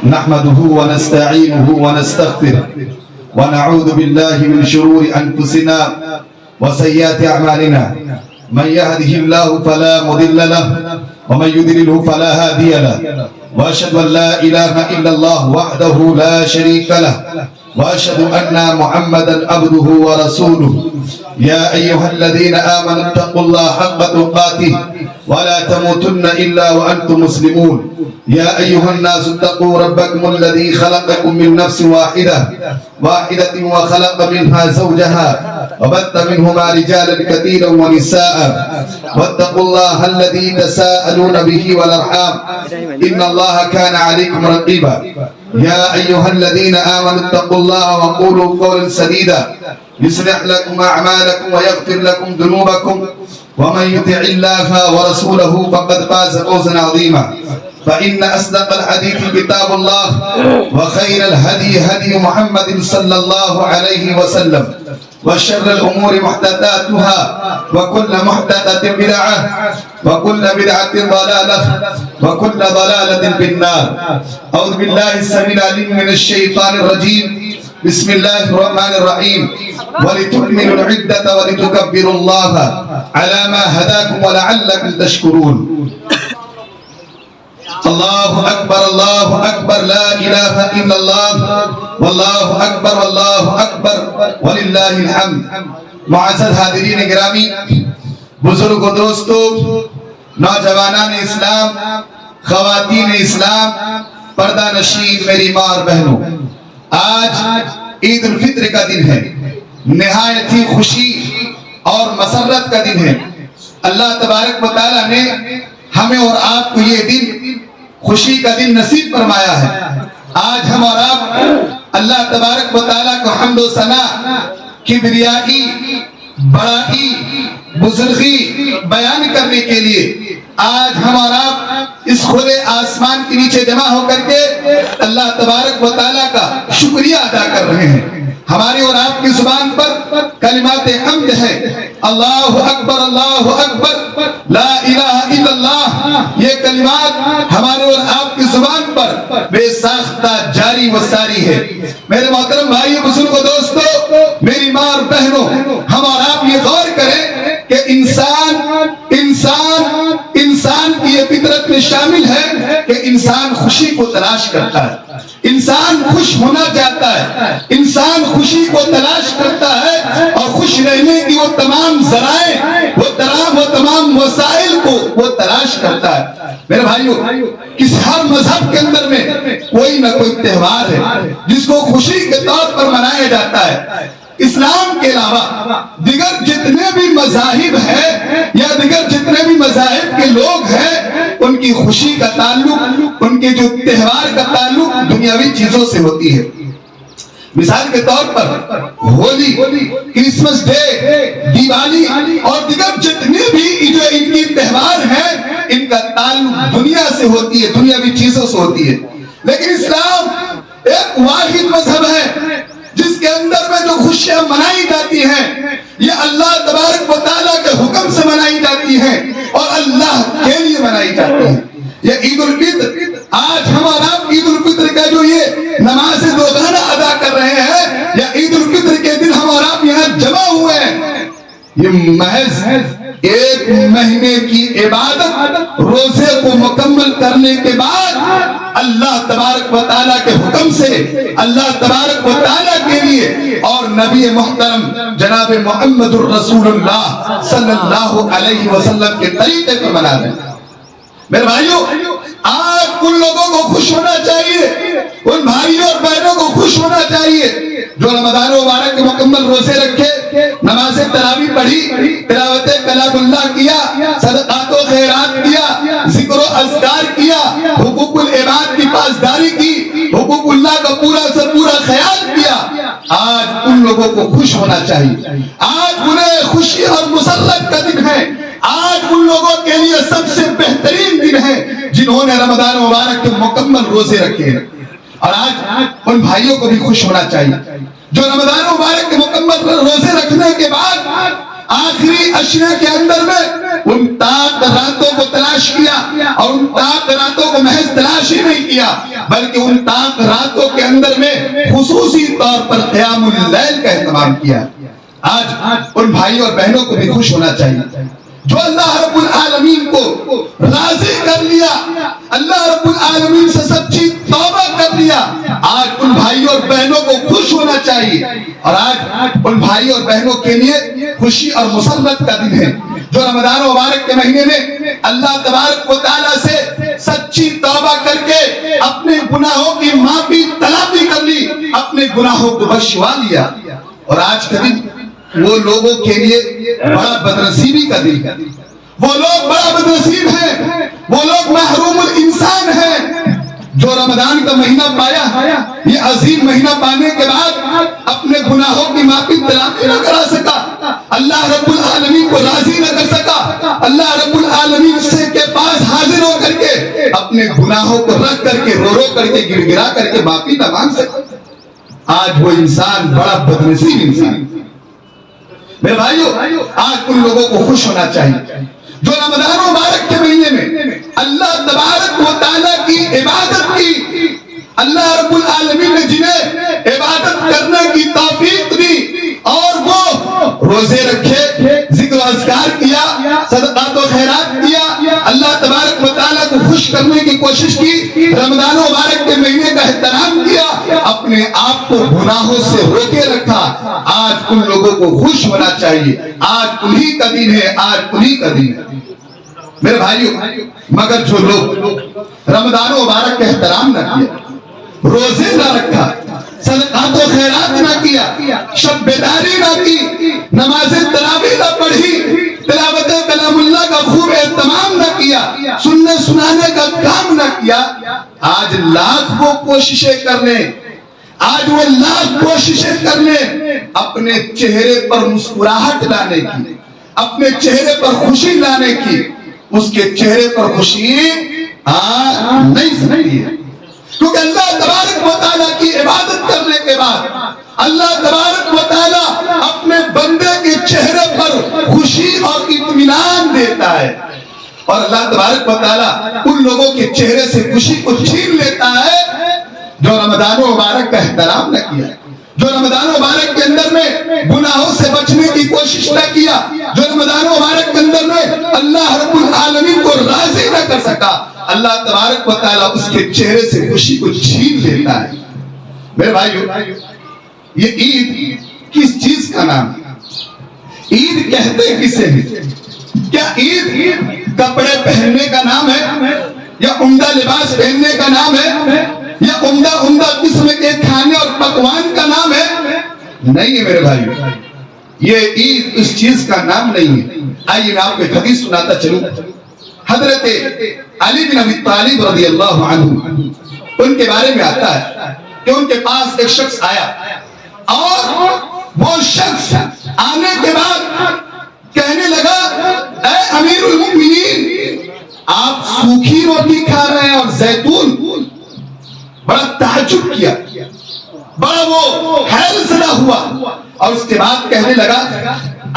نحمده ونستعينه ونستغفره ونعوذ بالله من شرور أنفسنا وسيئات أعمالنا من يهده الله فلا مضل له ومن يضلله فلا هادي له وأشهد أن لا إله إلا الله وحده لا شريك له وأشهد أن محمدا عبده ورسوله يا أيها الذين آمنوا اتقوا الله حق تقاته ولا تموتن إلا وأنتم مسلمون يا أيها الناس اتقوا ربكم الذي خلقكم من نفس واحدة وخلق منها زوجها وبث منهما رجالا كثيرا ونساء واتقوا الله الذي تساءلون به والأرحام إن الله كان عليكم رقيبا يا أيها الذين آمنوا اتقوا الله وقولوا قولا سديدا يصلح لكم أعمالكم ويغفر لكم ذنوبكم ومن يطع الله ورسوله فقد فاز فوزا عظيما فإن أصدق الحديث كتاب الله وخير الهدي هدي محمد صلى الله عليه وسلم وشر الأمور محدثاتها وكل محدثة بدعة وكل بدعة ضلالة وكل ضلالة في النار أعوذ بالله السميع العليم من الشيطان الرجيم بسم الله الرحمن الرحيم ولتكملوا العدة ولتكبروا الله على ما هداكم ولعلكم تشكرون اللہ اکبر لا الہ الا اللہ واللہ اکبر وللہ الحمد۔ معزز حاضرین گرامی، بزرگ و دوستو، نوجوانان اسلام، خواتین اسلام، پردہ نشین میری ماں اور بہنوں، آج عید الفطر کا دن ہے، نہایت ہی خوشی اور مسرت کا دن ہے۔ اللہ تبارک و تعالیٰ نے ہمیں اور آپ کو یہ دن خوشی کا دن نصیب فرمایا ہے۔ آج ہم اور آپ اللہ تبارک و تعالیٰ کو حمد و ثنا، کبریائی، بڑائی، بزرگی بیان کرنے کے لیے آج ہم اور آپ اس کھلے آسمان کے نیچے جمع ہو کر کے اللہ تبارک و تعالیٰ کا شکریہ ادا کر رہے ہیں۔ ہماری اور آپ کی زبان پر کلمات حمد ہے، اللہ اکبر لا الہ الا اللہ، یہ کلمات ہمارے اور آپ کی زبان پر بے ساختہ جاری و ساری ہے۔ میرے محترم بھائیو، بزرگ و دوستو، میری ماں اور بہنوں، ہم اور آپ یہ غور کریں کہ انسان کی یہ فطرت میں شامل ہے کہ انسان خوشی کو تلاش کرتا ہے، انسان خوش ہونا چاہتا ہے، انسان خوشی کو تلاش کرتا ہے اور خوش رہنے کی وہ تمام ذرائع، وہ تمام وسائل کو وہ تلاش کرتا ہے۔ میرے بھائیو، کس ہر مذہب کے اندر میں کوئی نہ کوئی تہوار ہے جس کو خوشی کے طور پر منایا جاتا ہے۔ اسلام کے علاوہ دیگر جتنے بھی مذاہب ہیں یا دیگر جتنے بھی مذاہب کے لوگ ہیں، ان کی خوشی کا تعلق، ان کے جو تہوار کا تعلق دنیاوی چیزوں سے ہوتی ہے۔ مثال کے طور پر ہولی، کرسمس ڈے، دیوالی اور دیگر جتنے بھی جو ان کی تہوار ہیں، ان کا تعلق دنیا سے ہوتی ہے، دنیاوی چیزوں سے ہوتی ہے۔ لیکن اسلام ایک واحد مذہب ہے جس کے اندر میں جو خوشیاں منائی جاتی ہیں یہ اللہ تبارک و تعالیٰ کے حکم سے منائی جاتی ہیں اور اللہ کے لیے منائی جاتی ہیں۔ یہ عید الفطر، آج ہم اور آپ عید الفطر کا جو یہ نماز روزانہ ادا کر رہے ہیں، یا عید الفطر کے دن ہم اور آپ یہاں جمع ہوئے ہیں، یہ محض ایک مہینے کی عبادت، روزے کو مکمل کرنے کے بعد اللہ تبارک و تعالیٰ کے حکم سے، اللہ تبارک و تعالیٰ کے لیے اور نبی محترم جناب محمد الرسول اللہ صلی اللہ علیہ وسلم کے طریقے پر منا رہے ہیں۔ میرے بھائیوں، آج ان لوگوں کو خوش ہونا چاہیے، ان بھائیوں اور بہنوں کو خوش ہونا چاہیے جو رمضان مبارک کے مکمل روزے رکھے، نماز تراویح پڑھی، تلاوت کلام اللہ کیا، صدقات و خیرات کیا، ذکر و اذکار کیا، حقوق العباد کی پاسداری کی، حقوق اللہ کا پورا سے پورا خیال کیا۔ آج ان لوگوں کو خوش ہونا چاہیے، آج انہیں خوشی اور مسرت کا دن ہے، آج ان لوگوں کے لیے سب سے بہترین دن ہے جنہوں نے رمضان مبارک کے مکمل روزے رکھے ہیں۔ اور آج ان بھائیوں کو بھی خوش ہونا چاہیے جو رمضان مبارک کے مکمل روزے رکھنے کے بعد آخری اشرے کے اندر میں ان تاک راتوں کو تلاش کیا، اور ان تاک راتوں کو محض تلاش ہی نہیں کیا بلکہ ان تاک راتوں کے اندر میں خصوصی طور پر قیام اللیل کا اہتمام کیا۔ آج ان بھائیوں اور بہنوں کو بھی خوش ہونا چاہیے جو اللہ رب العالمین کو راضی کر لیا، اللہ رب العالمین سے سچی توبہ کر لیا۔ آج ان بھائیوں اور بہنوں کو خوش ہونا چاہیے، اور آج ان بھائیوں اور بہنوں کے لیے خوشی اور مسرت کا دن ہے جو رمضان مبارک کے مہینے میں اللہ تبارک و تعالیٰ سے سچی توبہ کر کے اپنے گناہوں کی معافی طلبی کر لی، اپنے گناہوں کو بخشوا لیا۔ اور آج کا دن وہ لوگوں کے لیے بڑا بدنصیبی کا دن ہے، وہ لوگ بڑا بدنصیب ہیں، وہ لوگ محروم الانسان ہیں جو رمضان کا مہینہ پایا، یہ عظیم مہینہ پانے کے بعد اپنے گناہوں کی معافی طلبی نہ کرا سکا، اللہ رب العالمین کو راضی نہ کر سکا، اللہ رب العالمین سے کے پاس حاضر ہو کر کے اپنے گناہوں کو رکھ کر کے رو رو کر کے گر گرا کر کے معافی نہ مانگ سکا۔ آج وہ انسان بڑا بدنصیب انسان۔ میرے بھائیو، آج ان لوگوں کو خوش ہونا چاہیے جو رمضان مبارک کے مہینے میں اللہ تبارک و تعالیٰ کی عبادت کی، اللہ رب العالمین نے جنہیں عبادت کرنے کی توفیق دی اور وہ روزے رکھے، ذکر و اذکار کیا، صدقات و خیرات کیا، اللہ تبارک و تعالیٰ کو خوش کرنے کی کوشش کی، رمضان مبارک کے مہینے کا احترام کیا، اپنے آپ کو گناہوں سے روکے رکھا۔ آج ان لوگوں کو خوش ہونا چاہیے، آج انہی کا دن ہے، آج انہی کا دن ہے میرے بھائیو۔ مگر جو لوگ رمضان مبارک کا احترام نہ کیا، روزے نہ رکھا، صدقات و خیرات نہ کیا، شب بیداری نہ کی، نماز تراویح نہ پڑھی، تلاوت کلام اللہ کا خوب اہتمام نہ کیا، سننے سنانے کا کام نہ کیا، آج لاکھ وہ کوششیں کرنے، آج وہ لاکھ کوششیں کرنے اپنے چہرے پر مسکراہٹ لانے کی، اپنے چہرے پر خوشی لانے کی، اس کے چہرے پر خوشی نہیں سکتی ہے، کیونکہ اللہ تبارک و تعالیٰ کی عبادت کرنے کے بعد اللہ تبارک و تعالیٰ اپنے بندے کے چہرے پر خوشی اور اطمینان دیتا ہے، اور اللہ تبارک و تعالیٰ ان لوگوں کے چہرے سے خوشی کو چھین لیتا ہے جو رمضان مبارک کا احترام نہ کیا، جو رمضان مبارک کے اندر میں گناہوں سے بچنے کی کوشش نہ کیا، جو رمضان مبارک کے اندر میں اللہ رب العالمین کو راضی نہ کر سکا، اللہ تبارک و تعالیٰ اس کے چہرے سے خوشی کو چھین لیتا ہے۔ میرے بھائیو، یہ عید کس چیز کا نام ہے؟ عید کہتے کسے ہیں؟ کیا عید کپڑے پہننے کا نام ہے، یا عمدہ لباس پہننے کا نام ہے، یا عمدہ قسم کے کھانے اور پکوان کا نام ہے؟ نہیں ہے میرے بھائیو، یہ عید اس چیز کا نام نہیں ہے۔ آئیے میں آپ کو ایک حدیث سناتا چلوں۔ حضرت علی بن ابی طالب رضی اللہ عنہ، ان کے بارے میں آتا ہے کہ ان کے پاس ایک شخص آیا، اور وہ شخص آنے کے بعد کہنے لگا، اے امیر المؤمنین، آپ سوکھی روٹی کھا رہے ہیں اور زیتون؟ بڑا تعجب کیا، بڑا وہ حیرت زدہ ہوا، اور اس کے بعد کہنے لگا،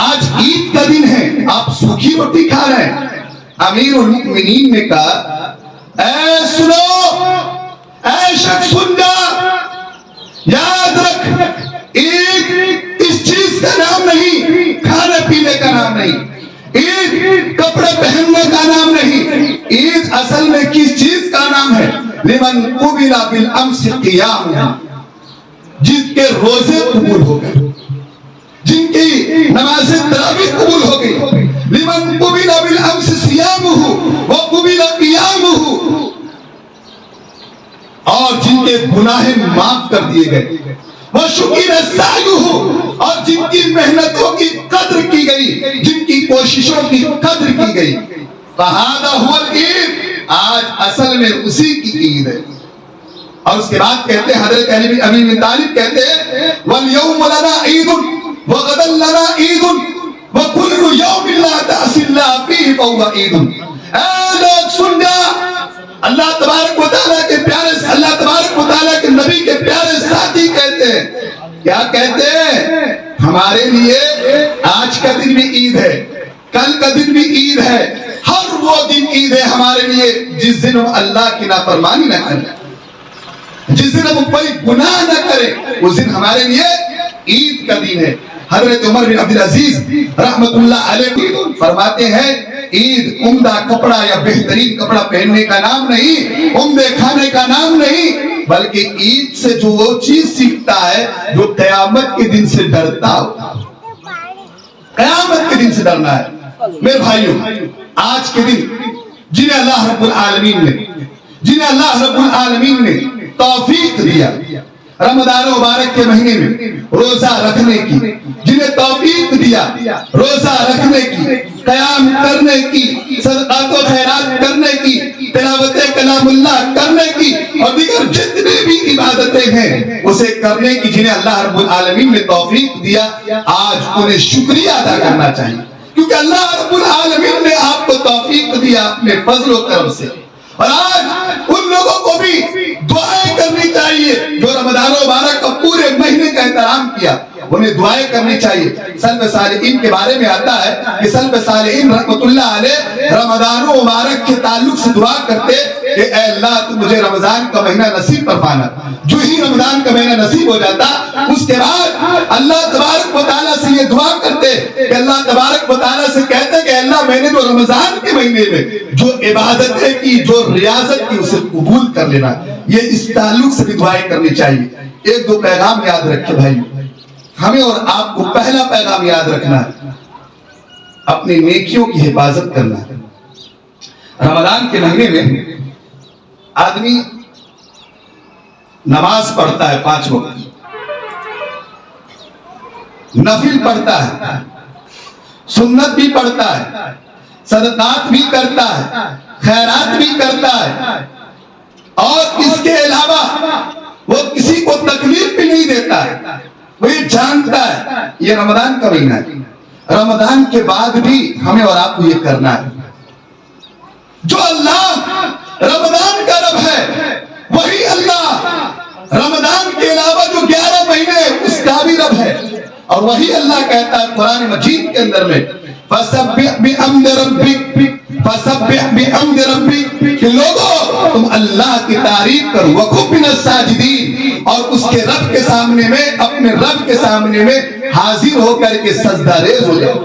آج عید کا دن ہے، آپ سوکھی روٹی کھا رہے ہیں؟ امیر المؤمنین نے کہا، اے سنو، اے شخص سن جا، یاد رکھ، عید اس چیز کا نام نہیں، کھانے پینے کا نام نہیں، عید کپڑے پہننے کا نام نہیں، عید اصل میں کس چیز کا نام ہے؟ لمن قبل بالامس قیام، جس کے روزے قبول ہو گئے، جن کی نماز تراویح قبول ہو گئی، لمن قبل بالامس صیامہ وقبل قیامہ، اور جن کے گناہ معاف کر دیے گئے، وشکر سعیہ، اور جن کی محنتوں کی قدر کی گئی، جن کی کوششوں کی قدر کی گئی، فہذا هو العید، آج اصل میں اسی کی عید ہے۔ اور اس کے بعد کہتے ہیں حضرت علی بن ابی طالب کہتے ہیں، وَالْيَوْمُ لَنَا عِيدٌ وَغَدًا لَنَا عِيدٌ وَكُلُّ يَوْمٍ لَا تَعْصِ اللَّهَ فِيهِ فَهُوَ عِيدٌ۔ اے لوگ سن جا، اللہ تبارک و تعالیٰ کے پیارے، اللہ تبارک و تعالیٰ کے نبی کے پیارے ساتھی کہتے ہیں، کیا کہتے ہیں؟ ہمارے لیے آج کا دن بھی عید ہے، کل کا دن بھی عید ہے، ہر وہ دن عید ہے ہمارے لیے جس دن ہم اللہ کی نافرمانی نہ کریں، جس دن ہم کوئی گناہ نہ کریں، اس دن ہمارے لیے عید کا دن ہے۔ حضرت عمر بن عبدالعزیز رحمت اللہ علیہ فرماتے ہیں عید عمدہ کپڑا یا بہترین کپڑا پہننے کا نام نہیں، عمدے کھانے کا نام نہیں، بلکہ عید سے جو وہ چیز سیکھتا ہے جو قیامت کے دن سے ڈرتا ہو، قیامت کے دن سے ڈرنا ہے۔ میرے بھائیوں، آج کے دن جنہیں اللہ رب العالمین نے توفیق دیا رمضان مبارک کے مہینے میں روزہ رکھنے کی، جنہیں توفیق دیا روزہ رکھنے کی، قیام کرنے کی، صدقات و خیرات کرنے کی، تلاوت کلام اللہ کرنے کی، اور دیگر جتنی بھی عبادتیں ہیں اسے کرنے کی جنہیں اللہ رب العالمین نے توفیق دیا، آج انہیں شکریہ ادا کرنا چاہیے، کیونکہ اللہ رب العالمین نے آپ کو توفیق دیا اپنے فضل و کرم سے۔ اور آج ان لوگوں کو بھی دعائیں کرنی چاہیے جو رمضان مبارک کا پورے مہینے کا احترام کیا، انہیں دعائیں کرنی چاہیے۔ سلف صالحین کے بارے میں آتا ہے کہ سلف صالحین رحمت اللہ علیہ رمضان مبارک کے تعلق سے دعا کرتے کہ اے اللہ تو مجھے رمضان کا مہینہ نصیب فرمانا۔ جو ہی رمضان کا مہینہ نصیب ہو جاتا اس کے بعد اللہ تبارک و تعالیٰ سے یہ دعا کرتے کہ اللہ تبارک و تعالیٰ سے کہتے کہ اللہ میں نے جو رمضان کے مہینے میں جو عبادتیں کی، جو ریاضت کی، اسے قبول کر لینا۔ یہ اس تعلق سے بھی دعائیں کرنی چاہیے۔ ایک دو پیغام یاد رکھے بھائی، ہمیں اور آپ کو پہلا پیغام یاد رکھنا ہے، اپنی نیکیوں کی حفاظت کرنا ہے۔ رمضان کے مہینے میں آدمی نماز پڑھتا ہے 5 وقت، نفل پڑھتا ہے، سنت بھی پڑھتا ہے، صدقات بھی کرتا ہے، خیرات بھی کرتا ہے، اور اس کے علاوہ وہ کسی کو تکلیف بھی نہیں دیتا ہے۔ وہ یہ جانتا ہے یہ رمضان کا مہینہ ہے، رمضان کے بعد بھی ہمیں اور آپ کو یہ کرنا ہے۔ جو اللہ رمضان کا رب ہے وہی اللہ رمضان کے علاوہ جو 11 مہینے اس کا بھی رب ہے، اور وہی اللہ کہتا ہے قرآن مجید کے اندر میں فَسَبِّحْ بِحَمْدِ رَبِّكَ فَسَبِّحْ بِحَمْدِ رَبِّكَ کہ لوگوں تم اللہ کی تعریف کرو وَكُن مِنَ السَّاجِدِينَ، اور اس کے رب کے سامنے میں، اپنے رب کے سامنے میں حاضر ہو کر کے سجدہ ریز ہو جاؤ۔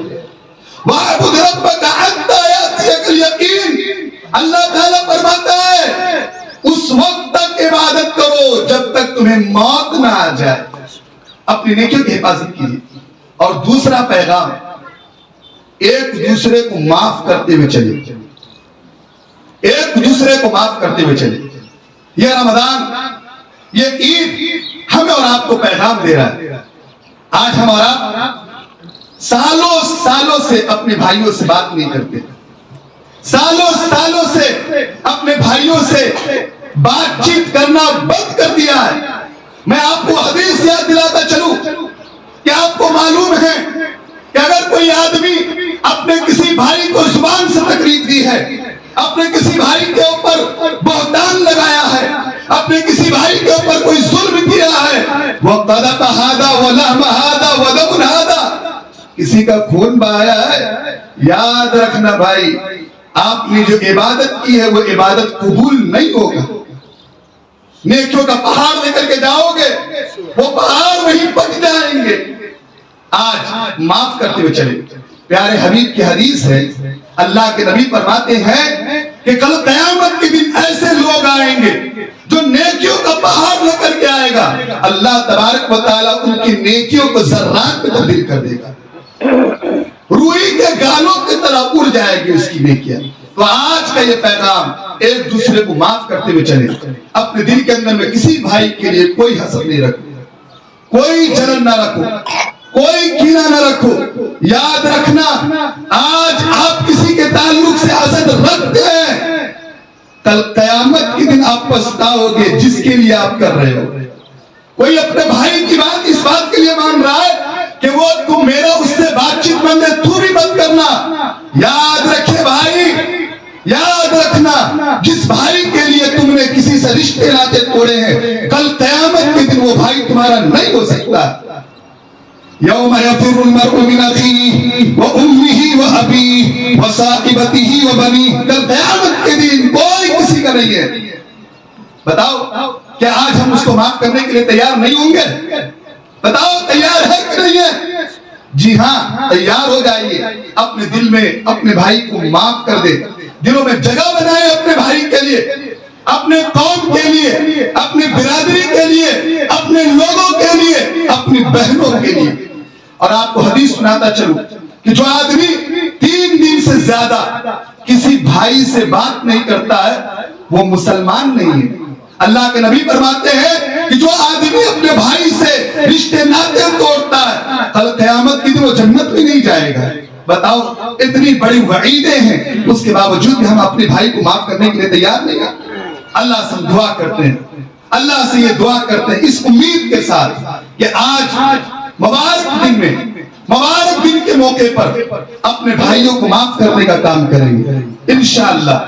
وَاعْبُدْ رَبَّكَ حَتَّى يَأْتِيَكَ الْيَقِينُ، اللہ تعالیٰ فرماتا ہے اس وقت تک عبادت کرو جب تک تمہیں موت نہ آ جائے۔ اپنی نیکیوں کی حفاظت کیجیے۔ اور دوسرا پیغام، ایک دوسرے کو معاف کرتے ہوئے چلے، ایک دوسرے کو معاف کرتے ہوئے چلے۔ یہ رمضان، یہ عید ہمیں اور آپ کو پیغام دے رہا ہے۔ آج ہم اور آپ سالوں سے اپنے بھائیوں سے بات نہیں کرتے، سالوں سے اپنے بھائیوں سے بات چیت کرنا بند کر دیا ہے۔ میں آپ کو حدیث یاد دلاتا چلوں کہ آپ کو معلوم ہے کہ اگر کوئی آدمی اپنے کسی بھائی کو زبان سے تکلیف دی ہے، اپنے کسی بھائی کے اوپر بہتان لگایا ہے، اپنے کسی بھائی کے اوپر کوئی ظلم کیا ہے، وَقَذَفَ هَذَا وَلَحْمَ هَذَا وَدَمُ هَذَا، کسی کا خون بہایا ہے، یاد رکھنا بھائی آپ نے جو عبادت کی ہے وہ عبادت قبول نہیں ہوگا۔ نیکیوں کا پہاڑ لے کر کے جاؤ گے، وہ پہاڑ وہیں پک جائیں گے۔ آج معاف کرتے ہوئے چلے۔ پیارے حبیب کی حدیث ہے، اللہ کے نبی فرماتے ہیں کہ کل قیامت کے دن ایسے لوگ آئیں گے جو نیکیوں کا پہاڑ لے کر کے آئے گا، اللہ تبارک و تعالیٰ ان کی نیکیوں کو ذرات میں تبدیل کر دے گا، روئی کے گالوں کی طرح اڑ جائے گی اس کی نیکیاں۔ تو آج کا یہ پیغام، ایک دوسرے کو معاف کرتے ہوئے چلے، اپنے دل کے اندر میں کسی بھائی کے لیے کوئی حسد نہیں رکھو، کوئی جلن نہ رکھو، کوئی کینہ نہ رکھو۔ یاد رکھنا آج آپ کسی کے تعلق سے حسد رکھتے ہیں، کل قیامت کے دن آپ پچھتاؤ گے جس کے لیے آپ کر رہے ہو۔ کوئی اپنے بھائی کی بات اس بات کے لیے مان رہا ہے کہ وہ تم میرا اس سے بات چیت بند ہے، تو بھی مت کرنا۔ یاد رکھے بھائی، یاد رکھنا جس بھائی کے لیے تم نے کسی سے رشتے ناطے توڑے ہیں، کل قیامت کے دن وہ بھائی تمہارا نہیں ہو سکتا۔ یوم یفر المرء من اخیہ وامہ وابیہ وصاحبتہ وبنیہ، کل قیامت کے دن کوئی کسی کا نہیں ہے۔ بتاؤ کیا آج ہم اس کو معاف کرنے کے لیے تیار نہیں ہوں گے؟ بتاؤ تیار ہے کہ نہیں ہے؟ جی ہاں، تیار ہو جائیے، اپنے دل میں اپنے بھائی کو معاف کر دے، دلوں میں جگہ بنائے اپنے بھائی کے لیے، اپنے قوم کے لیے، اپنی برادری کے لیے، اپنے لوگوں کے لیے، اپنی بہنوں کے لیے۔ اور آپ کو حدیث سناتا چلوں کہ جو آدمی 3 دن سے زیادہ کسی بھائی سے بات نہیں کرتا ہے وہ مسلمان نہیں ہے۔ اللہ کے نبی فرماتے ہیں کہ جو آدمی اپنے بھائی سے رشتے ناطے توڑتا ہے کل قیامت کے دن وہ جنت میں نہیں جائے گا۔ بتاؤ اتنی بڑی وعیدیں ہیں، اس کے باوجود بھی ہم اپنے بھائی کو معاف کرنے کے لیے تیار نہیں ہیں۔ اللہ سے ہم دعا کرتے ہیں، اللہ سے یہ دعا کرتے ہیں اس امید کے ساتھ کہ آج مبارک دن میں، مبارک دن کے موقع پر اپنے بھائیوں کو معاف کرنے کا کام کریں گے انشاءاللہ،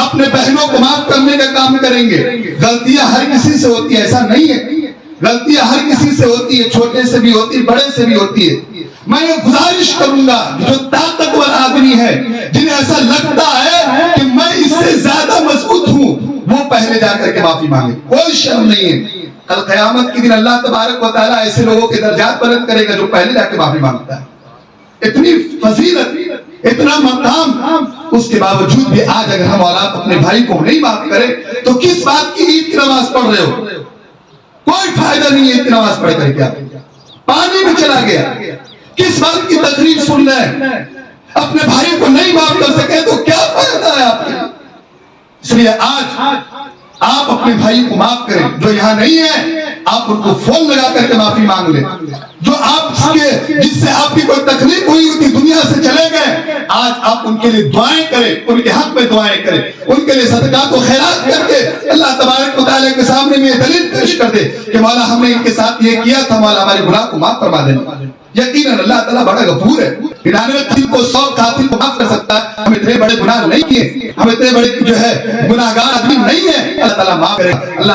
اپنے بہنوں کو معاف کرنے کا کام کریں گے۔ غلطیاں ہر کسی سے ہوتی ہے، ایسا نہیں ہے، غلطیاں ہر کسی سے ہوتی ہے، چھوٹے سے بھی ہوتی ہے، بڑے سے بھی ہوتی ہے۔ میں یہ گزارش کروں گا جو طاقتور آدمی ہے، جنہیں ایسا لگتا ہے کہ میں اس سے زیادہ مضبوط ہوں، وہ پہلے جا کر کے معافی مانگے، کوئی شرم نہیں ہے۔ کل قیامت کے دن اللہ تبارک و تعالیٰ ایسے لوگوں کے درجات بلند کرے گا جو پہلے جا کے معافی مانگتا ہے۔ اتنی فضیلت، اتنا مقام، اس کے باوجود بھی آج اگر ہم اولاد اپنے بھائی کو نہیں معاف کرے تو کس بات کی عید کی نماز پڑھ رہے ہو؟ کوئی فائدہ نہیں ہے عید کی نماز پڑھ کر کے، پانی میں چلا گیا۔ کس بات کی تقریر سن رہے ہیں؟ اپنے بھائی کو نہیں معاف کر سکے تو کیا فائدہ ہے آپ کے؟ اس لیے آج آپ اپنے بھائی کو معاف کریں، جو یہاں نہیں ہے آپ ان کو فون لگا کر کے معافی مانگ لیں، جو آپ کے جس سے آپ کی کوئی تکلیف ہوئی ہوتی دنیا سے چلے گئے، آج آپ ان کے لیے دعائیں کریں، ان کے حق میں دعائیں کریں، ان کے لیے صدقات و خیرات کر کے اللہ تبارک و تعالیٰ کے سامنے میں یہ دلیل پیش کر دے کہ مولا ہم نے ان کے ساتھ یہ کیا تھا، مولا ہمارے گناہ کو معاف فرما دینا۔ یقیناً اللہ تعالیٰ بڑا غفور ہے، 99 قاتل کو 100 قاتل کو معاف کر سکتا ہے۔ ہم اتنے بڑے گناہ نہیں کیے، ہم اتنے بڑے جو ہے گناہگار آدمی نہیں ہیں، اللہ تعالیٰ معاف کرے۔ اللہ